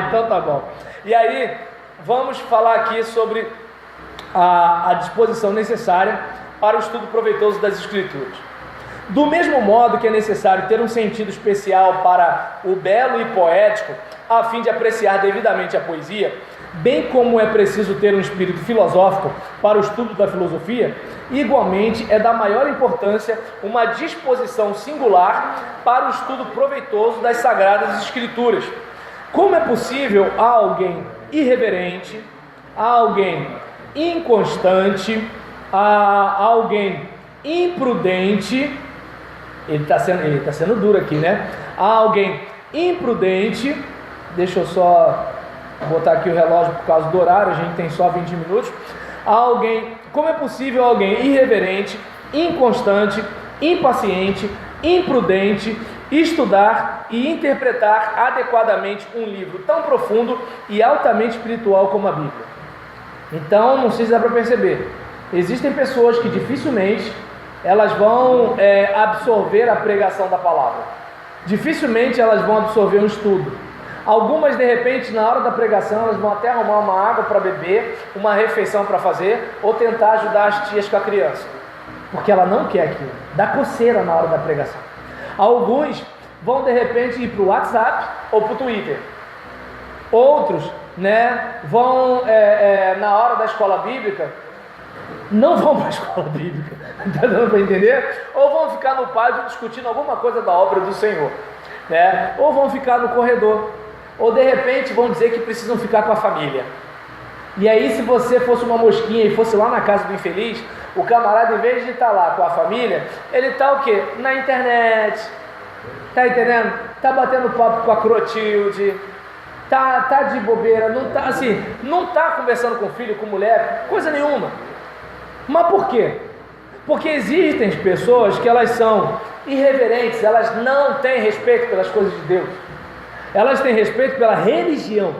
Então tá bom. E aí, vamos falar aqui sobre a disposição necessária para o estudo proveitoso das Escrituras. Do mesmo modo que é necessário ter um sentido especial para o belo e poético, a fim de apreciar devidamente a poesia, bem como é preciso ter um espírito filosófico para o estudo da filosofia, igualmente é da maior importância uma disposição singular para o estudo proveitoso das Sagradas Escrituras. Como é possível a alguém irreverente, a alguém inconstante, a alguém imprudente, ele está sendo duro aqui, né? A alguém imprudente, deixa eu só botar aqui o relógio por causa do horário, a gente tem só 20 minutos. Como é possível alguém irreverente, inconstante, impaciente, imprudente, estudar e interpretar adequadamente um livro tão profundo e altamente espiritual como a Bíblia? Então, não sei se dá para perceber, existem pessoas que dificilmente elas vão absorver a pregação da palavra, dificilmente elas vão absorver um estudo. Algumas, de repente, na hora da pregação, elas vão até arrumar uma água para beber, uma refeição para fazer, ou tentar ajudar as tias com a criança, porque ela não quer aquilo, dá coceira na hora da pregação. Alguns vão, de repente, ir para o WhatsApp ou para o Twitter. Outros, vão, na hora da escola bíblica, não vão para a escola bíblica, está dando para entender? Ou vão ficar no pátio discutindo alguma coisa da obra do Senhor, ou vão ficar no corredor, ou de repente vão dizer que precisam ficar com a família. E aí, se você fosse uma mosquinha e fosse lá na casa do infeliz, o camarada, em vez de estar lá com a família, ele está o quê? Na internet, tá entendendo? Tá batendo papo com a Crotilde, tá de bobeira, não tá conversando com filho, com mulher, coisa nenhuma. Mas por quê? Porque existem pessoas que elas são irreverentes, elas não têm respeito pelas coisas de Deus, elas têm respeito pela religião.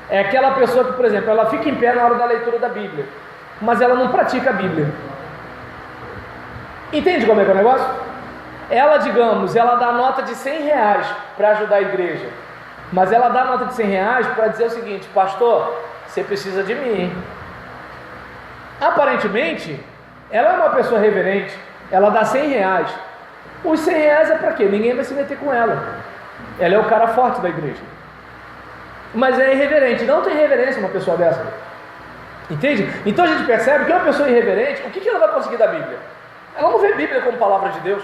É aquela pessoa que, por exemplo, ela fica em pé na hora da leitura da Bíblia, mas ela não pratica a Bíblia. Entende como é que é o negócio? Ela, digamos, ela dá nota de R$100 para ajudar a igreja, mas ela dá nota de R$100 para dizer o seguinte: pastor, você precisa de mim, hein? Aparentemente, ela é uma pessoa reverente, ela dá R$100. Os R$100 é para quê? Ninguém vai se meter com ela. Ela é o cara forte da igreja. Mas é irreverente, não tem reverência uma pessoa dessa. Entende? Então a gente percebe que uma pessoa irreverente, o que ela vai conseguir da Bíblia? Ela não vê Bíblia como palavra de Deus.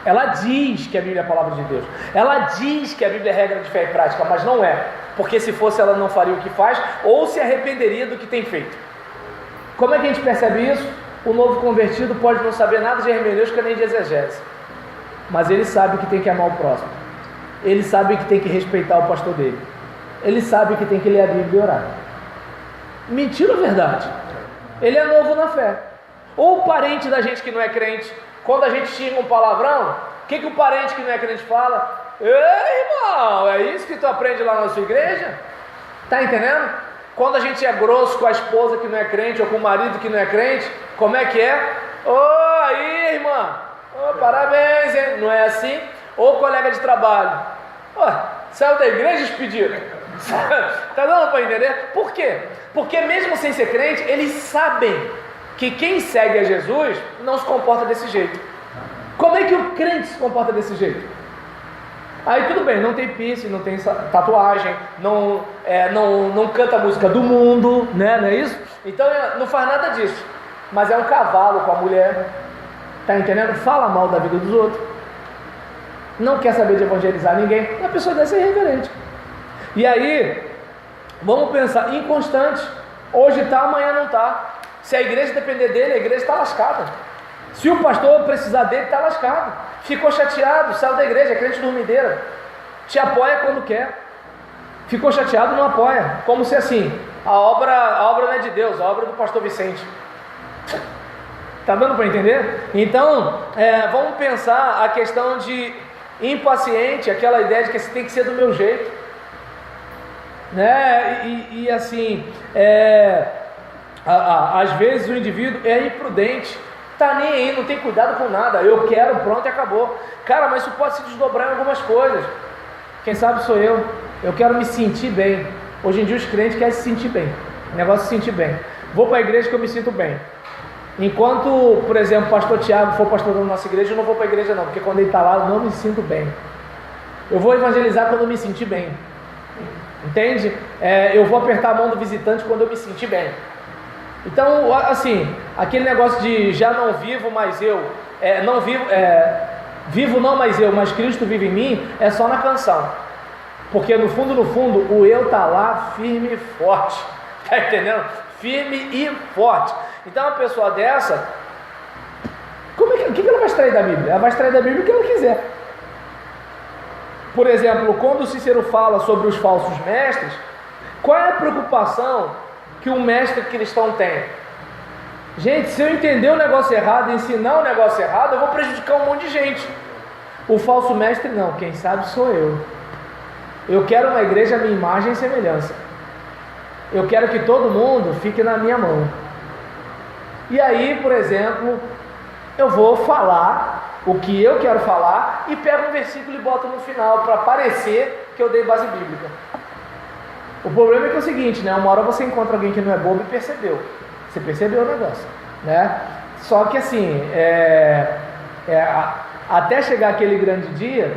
Ela diz que a Bíblia é a palavra de Deus. Ela diz que a Bíblia é regra de fé e prática, mas não é. Porque se fosse, ela não faria o que faz, ou se arrependeria do que tem feito. Como é que a gente percebe isso? O novo convertido pode não saber nada de hermenêutica nem de exegese, mas ele sabe que tem que amar o próximo, ele sabe que tem que respeitar o pastor dele, ele sabe que tem que ler a Bíblia e orar. Mentira ou verdade? Ele é novo na fé. Ou o parente da gente que não é crente, quando a gente xinga um palavrão, o que o parente que não é crente fala? Ei, irmão, é isso que tu aprende lá na sua igreja? Tá entendendo? Quando a gente é grosso com a esposa que não é crente, ou com o marido que não é crente, como é que é? Ô, aí, irmã, parabéns, hein? Não é assim? Ou colega de trabalho, saiu da igreja expedido. Tá dando para entender? Por quê? Porque mesmo sem ser crente, eles sabem que quem segue a Jesus não se comporta desse jeito. Como é que o crente se comporta desse jeito? Aí tudo bem, não tem piercing, não tem tatuagem, não canta a música do mundo, não é isso? Então não faz nada disso, mas é um cavalo com a mulher, tá entendendo? Fala mal da vida dos outros, não quer saber de evangelizar ninguém. A pessoa dessa é irreverente. E aí, vamos pensar, inconstante, hoje está, amanhã não está. Se a igreja depender dele, a igreja está lascada. Se o pastor precisar dele, está lascado. Ficou chateado, saiu da igreja, é crente dormideira. Te apoia quando quer. Ficou chateado, não apoia. Como se assim, a obra não é de Deus, a obra é do pastor Vicente. Está dando para entender? Então, vamos pensar a questão de impaciente, aquela ideia de que tem que ser do meu jeito. E assim, às vezes o indivíduo é imprudente. Tá nem aí, não tem cuidado com nada. Eu quero, pronto e acabou. Cara, mas isso pode se desdobrar em algumas coisas. Quem sabe sou eu. Eu quero me sentir bem. Hoje em dia os crentes querem se sentir bem. O negócio é se sentir bem. Vou para a igreja que eu me sinto bem. Enquanto, por exemplo, o pastor Tiago for pastor da nossa igreja, eu não vou para a igreja não, porque quando ele está lá eu não me sinto bem. Eu vou evangelizar quando eu me sentir bem. Entende? Eu vou apertar a mão do visitante quando eu me sentir bem. Então, assim, aquele negócio de já não vivo, mas eu, não vivo, vivo não mais eu, mas Cristo vive em mim, é só na canção. Porque no fundo, o eu está lá firme e forte. Está entendendo? Firme e forte. Então, uma pessoa dessa, o que ela vai extrair da Bíblia? Ela vai extrair da Bíblia o que ela quiser. Por exemplo, quando o Cícero fala sobre os falsos mestres, qual é a preocupação que um mestre cristão tem? Gente, se eu entender o negócio errado e ensinar o negócio errado, eu vou prejudicar um monte de gente. O falso mestre não, quem sabe sou eu. Eu quero uma igreja à minha imagem e semelhança. Eu quero que todo mundo fique na minha mão. E aí, por exemplo, eu vou falar o que eu quero falar e pego um versículo e boto no final para parecer que eu dei base bíblica. O problema é que é o seguinte, né? Uma hora você encontra alguém que não é bobo e percebeu. Você percebeu o negócio, né? Só que assim, até chegar aquele grande dia,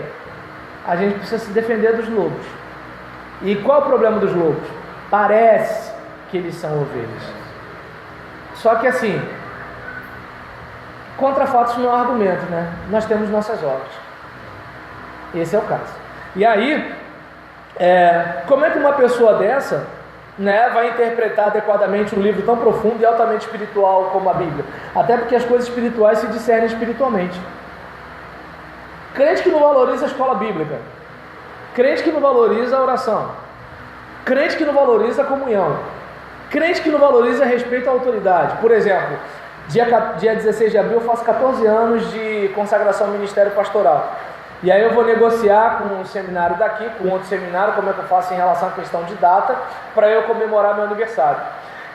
a gente precisa se defender dos lobos. E qual é o problema dos lobos? Parece que eles são ovelhas. Só que assim, contra fatos não há argumento, né? Nós temos nossas obras. Esse é o caso. E aí, como é que uma pessoa dessa, né, vai interpretar adequadamente um livro tão profundo e altamente espiritual como a Bíblia? Até porque as coisas espirituais se discernem espiritualmente. Crente que não valoriza a escola bíblica, crente que não valoriza a oração, crente que não valoriza a comunhão, crente que não valoriza respeito à autoridade. Por exemplo, dia 16 de abril eu faço 14 anos de consagração ao ministério pastoral. E aí eu vou negociar com um seminário daqui, com outro seminário, como é que eu faço em relação à questão de data, para eu comemorar meu aniversário.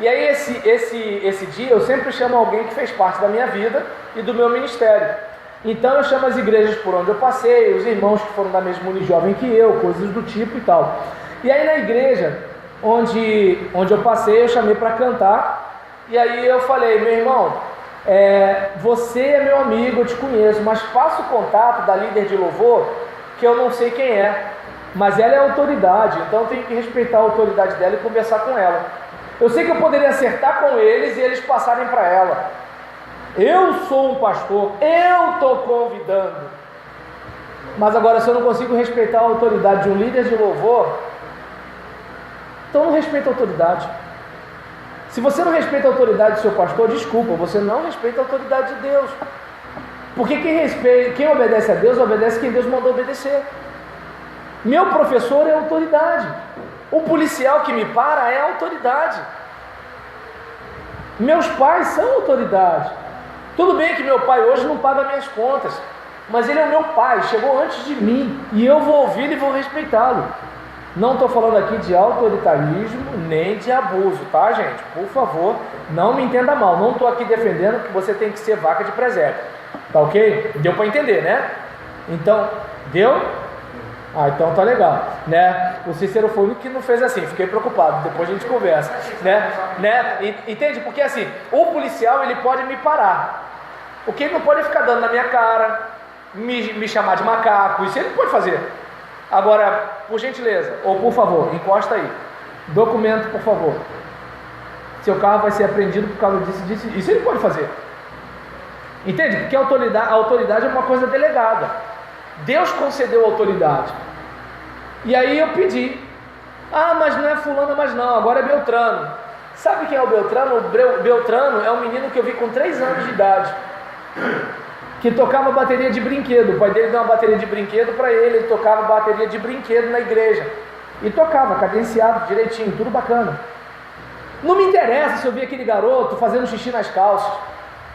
E aí esse dia eu sempre chamo alguém que fez parte da minha vida e do meu ministério. Então eu chamo as igrejas por onde eu passei, os irmãos que foram da mesma Unijovem que eu, coisas do tipo e tal. E aí na igreja onde eu passei, eu chamei para cantar, e aí eu falei: meu irmão, você é meu amigo, eu te conheço, mas faça o contato da líder de louvor, que eu não sei quem é, mas ela é autoridade, então eu tenho que respeitar a autoridade dela e conversar com ela. Eu sei que eu poderia acertar com eles e eles passarem para ela. Eu sou um pastor, eu estou convidando. Mas agora, se eu não consigo respeitar a autoridade de um líder de louvor, então não respeita a autoridade. Se você não respeita a autoridade do seu pastor, desculpa, você não respeita a autoridade de Deus. Porque quem obedece a Deus, obedece quem Deus mandou obedecer. Meu professor é autoridade. O policial que me para é autoridade. Meus pais são autoridade. Tudo bem que meu pai hoje não paga minhas contas, mas ele é o meu pai, chegou antes de mim, e eu vou ouvir e vou respeitá-lo. Não estou falando aqui de autoritarismo nem de abuso, tá, gente? Por favor, não me entenda mal. Não estou aqui defendendo que você tem que ser vaca de presépio, tá ok? Deu para entender, né? Então, deu? Então tá legal, né? O Cícero foi o único que não fez assim, fiquei preocupado, depois a gente conversa, né? Entende? Porque assim, o policial ele pode me parar, o que ele não pode ficar dando na minha cara, me chamar de macaco, isso ele não pode fazer. Agora, por gentileza, ou por favor, encosta aí, documento por favor, seu carro vai ser apreendido por causa disso, isso ele pode fazer. Entende? Porque a autoridade é uma coisa delegada. Deus concedeu autoridade. E aí eu pedi: mas não é fulano mais não, agora é Beltrano. Sabe quem é o Beltrano? O Beltrano é um menino que eu vi com 3 anos de idade, que tocava bateria de brinquedo. O pai dele deu uma bateria de brinquedo para ele, ele tocava bateria de brinquedo na igreja. E tocava, cadenciado, direitinho, tudo bacana. Não me interessa se eu vi aquele garoto fazendo xixi nas calças.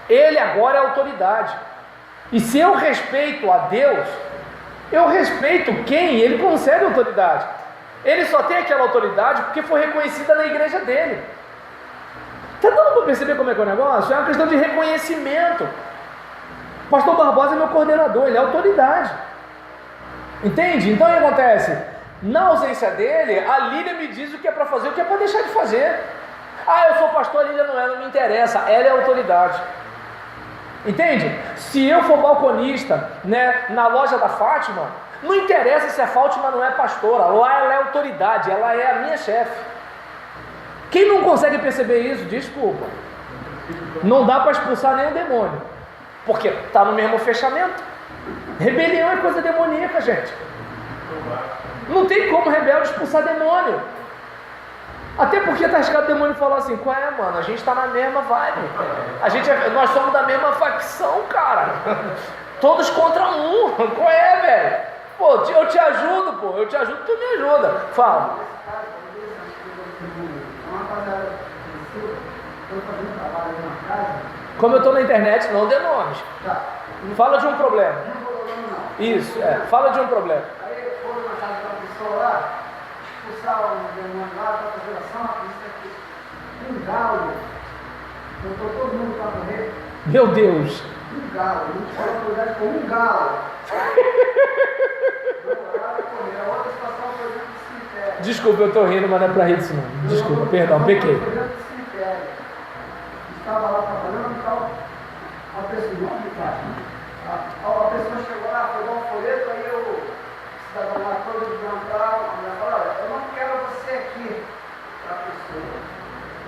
Ele agora é autoridade. E se eu respeito a Deus, eu respeito quem ele concede autoridade. Ele só tem aquela autoridade porque foi reconhecida na igreja dele. Está dando para perceber como é que é o negócio? É uma questão de reconhecimento. O pastor Barbosa é meu coordenador, ele é autoridade. Entende? Então o que acontece? Na ausência dele, a Lília me diz o que é para fazer, o que é para deixar de fazer. Ah, eu sou pastor, a Lília não me interessa, ela é autoridade. Entende? Se eu for balconista, né, na loja da Fátima, não interessa se a Fátima não é pastora, lá ela é autoridade, ela é a minha chefe. Quem não consegue perceber isso, desculpa. Não dá para expulsar nem o demônio, porque está no mesmo fechamento. Rebelião é coisa demoníaca, gente. Não tem como rebelde expulsar demônio. Até porque está escrito o demônio falou assim: qual é, mano? A gente está na mesma vibe. Nós somos da mesma facção, cara. Todos contra um. Qual é, velho? Pô, eu te ajudo, pô. Eu te ajudo, tu me ajuda. Fala. Como eu estou na internet, não dê nomes. Fala de um problema. Isso, fala de um problema. Aí foram na casa da pessoa lá, expulsar o demônio lá, para fazer oração, um galo. Botou todo mundo para morrer. Meu Deus. Um galo, não tinha autoridade com um galo. A outra situação foi dentro do cemitério. Desculpa, eu estou rindo, mas não é para rir disso não. Desculpa, perdão, pequei. Foi dentro do cemitério. Estava lá trabalhando e tal. A pessoa, a pessoa chegou lá, pegou um folheto, aí o cidadão lá todo levantar, a mulher falou: olha, eu não quero você aqui, para a pessoa.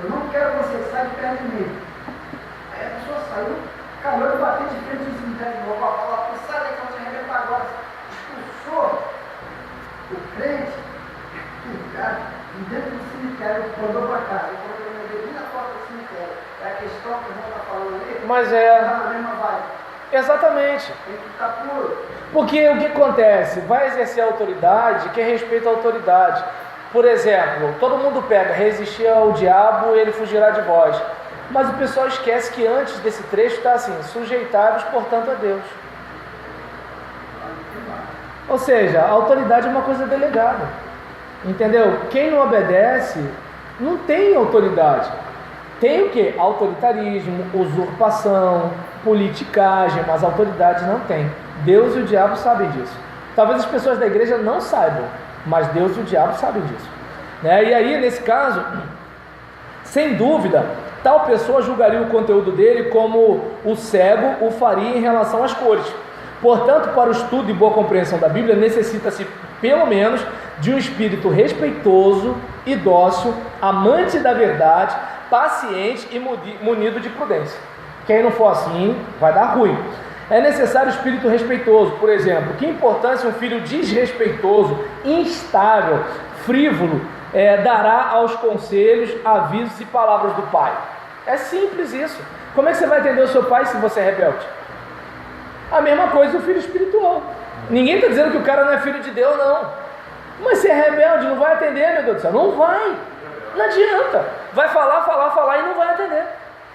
Eu não quero você, sai de perto de mim. Aí a pessoa saiu, calhou e bateu de frente no cemitério de novo, para falar: sai daqui, eu vou te arrebentar agora. Expulsou o crente, o cara, de dentro do cemitério, mandou para casa. Ele falou: eu me bebi na porta do cemitério. É a questão que o irmão está falando ali. Mas está na mesma vibe. Exatamente. Tem que estar puro. Porque o que acontece? Vai exercer autoridade que respeita a autoridade. Por exemplo, todo mundo pega, resistir ao diabo, ele fugirá de vós. Mas o pessoal esquece que antes desse trecho está assim: sujeitai-vos, portanto, a Deus. Ou seja, a autoridade é uma coisa delegada. Entendeu? Quem não obedece não tem autoridade. Tem o que? Autoritarismo, usurpação, politicagem, mas autoridade não tem. Deus e o diabo sabem disso. Talvez as pessoas da igreja não saibam, mas Deus e o diabo sabem disso. Né? E aí, nesse caso, sem dúvida, tal pessoa julgaria o conteúdo dele como o cego o faria em relação às cores. Portanto, para o estudo e boa compreensão da Bíblia, necessita-se, pelo menos, de um espírito respeitoso e dócil, amante da verdade, paciente e munido de prudência. Quem não for assim, vai dar ruim. É necessário espírito respeitoso. Por exemplo, que importância um filho desrespeitoso, instável, frívolo, dará aos conselhos, avisos e palavras do pai? É simples isso. Como é que você vai entender o seu pai se você é rebelde? A mesma coisa o filho espiritual. Ninguém está dizendo que o cara não é filho de Deus, não. Mas se é rebelde, não vai atender, meu Deus do céu. Não vai. Não adianta. Vai falar e não vai atender.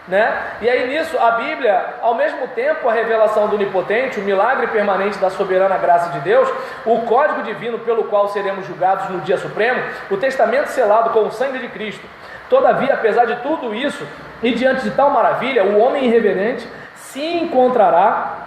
Né? E aí nisso a Bíblia, ao mesmo tempo a revelação do onipotente, o milagre permanente da soberana graça de Deus, o código divino pelo qual seremos julgados no dia supremo, o testamento selado com o sangue de Cristo. Todavia, apesar de tudo isso e diante de tal maravilha, o homem irreverente se encontrará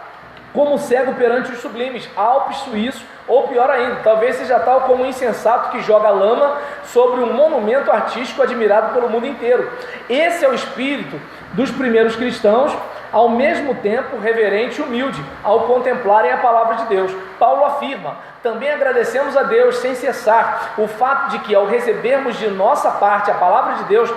como cego perante os sublimes, Alpes suíços, ou pior ainda, talvez seja tal como um insensato que joga lama sobre um monumento artístico admirado pelo mundo inteiro. Esse é o espírito dos primeiros cristãos, ao mesmo tempo reverente e humilde, ao contemplarem a palavra de Deus. Paulo afirma: também agradecemos a Deus sem cessar o fato de que ao recebermos de nossa parte a palavra de Deus,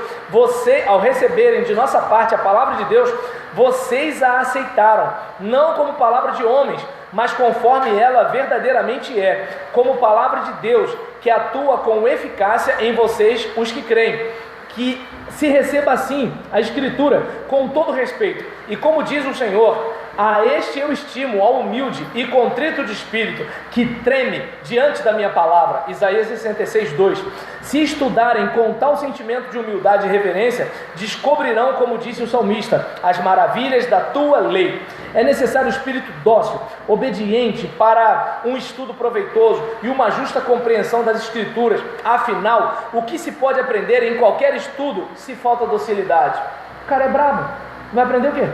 ao receberem de nossa parte a palavra de Deus, vocês a aceitaram, não como palavra de homens, mas conforme ela verdadeiramente é, como palavra de Deus, que atua com eficácia em vocês, os que creem. Que se receba assim a Escritura com todo respeito, e como diz o Senhor: a este eu estimo, ao humilde e contrito de espírito, que treme diante da minha palavra. Isaías 66, 2. Se estudarem com tal sentimento de humildade e reverência, descobrirão, como disse o salmista, as maravilhas da tua lei. É necessário um espírito dócil, obediente, para um estudo proveitoso e uma justa compreensão das Escrituras. Afinal, o que se pode aprender em qualquer estudo se falta docilidade? O cara é brabo, vai aprender o quê?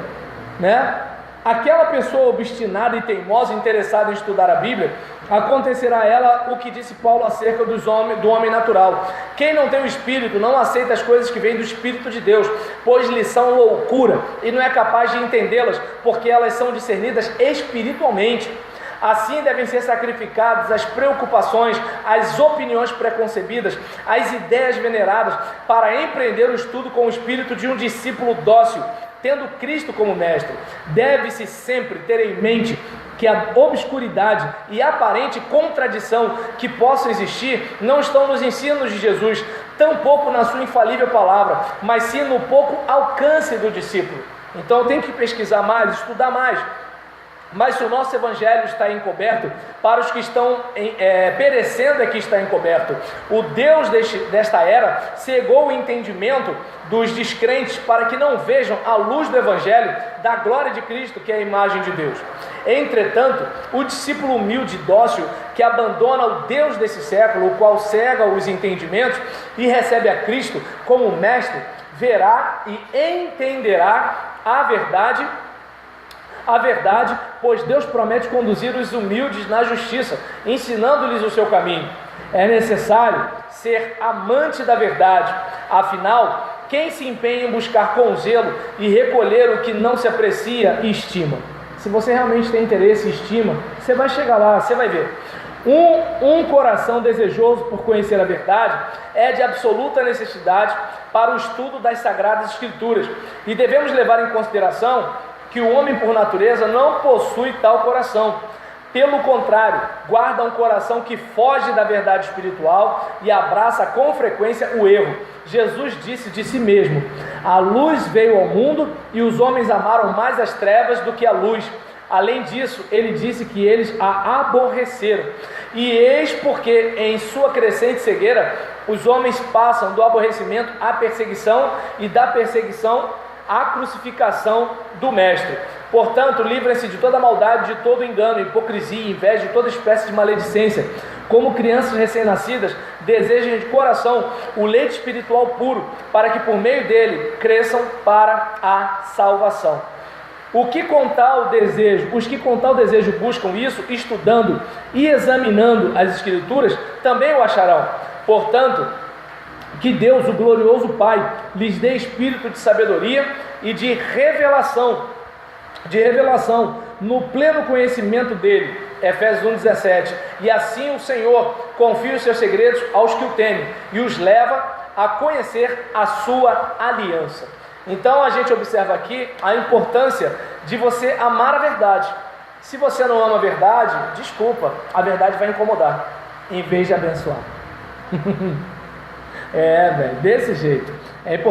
Né? aquela pessoa obstinada e teimosa, interessada em estudar a Bíblia, acontecerá a ela o que disse Paulo acerca do homem natural. Quem não tem o Espírito não aceita as coisas que vêm do Espírito de Deus, pois lhes são loucura, e não é capaz de entendê-las, porque elas são discernidas espiritualmente. Assim devem ser sacrificadas as preocupações, as opiniões preconcebidas, as ideias veneradas, para empreender o estudo com o espírito de um discípulo dócil, tendo Cristo como mestre. Deve-se sempre ter em mente que a obscuridade e a aparente contradição que possam existir não estão nos ensinos de Jesus, tampouco na sua infalível palavra, mas sim no pouco alcance do discípulo. Então tem que pesquisar mais, estudar mais. Mas se o nosso evangelho está encoberto, para os que estão perecendo é que está encoberto. O Deus desta era cegou o entendimento dos descrentes para que não vejam a luz do evangelho da glória de Cristo, que é a imagem de Deus. Entretanto, o discípulo humilde e dócil que abandona o Deus desse século, o qual cega os entendimentos e recebe a Cristo como mestre, verá e entenderá a verdade, pois Deus promete conduzir os humildes na justiça, ensinando-lhes o seu caminho. É necessário ser amante da verdade, afinal, quem se empenha em buscar com zelo e recolher o que não se aprecia e estima? Se você realmente tem interesse e estima, você vai chegar lá, você vai ver. Um coração desejoso por conhecer a verdade é de absoluta necessidade para o estudo das Sagradas Escrituras, e devemos levar em consideração que o homem por natureza não possui tal coração. Pelo contrário, guarda um coração que foge da verdade espiritual e abraça com frequência o erro. Jesus disse de si mesmo: a luz veio ao mundo e os homens amaram mais as trevas do que a luz. Além disso, ele disse que eles a aborreceram. E eis porque, em sua crescente cegueira, os homens passam do aborrecimento à perseguição e da perseguição à crucificação do Mestre. Portanto, livrem-se de toda maldade, de todo engano, hipocrisia, inveja, de toda espécie de maledicência. Como crianças recém-nascidas, desejem de coração o leite espiritual puro, para que por meio dele cresçam para a salvação. Os que com tal desejo buscam isso, estudando e examinando as Escrituras, também o acharão. Portanto, que Deus, o glorioso Pai, lhes dê espírito de sabedoria e de revelação no pleno conhecimento dele. Efésios 1,17. E assim o Senhor confia os seus segredos aos que o temem e os leva a conhecer a sua aliança. Então a gente observa aqui a importância de você amar a verdade. Se você não ama a verdade, desculpa, a verdade vai incomodar em vez de abençoar. Desse jeito. É importante.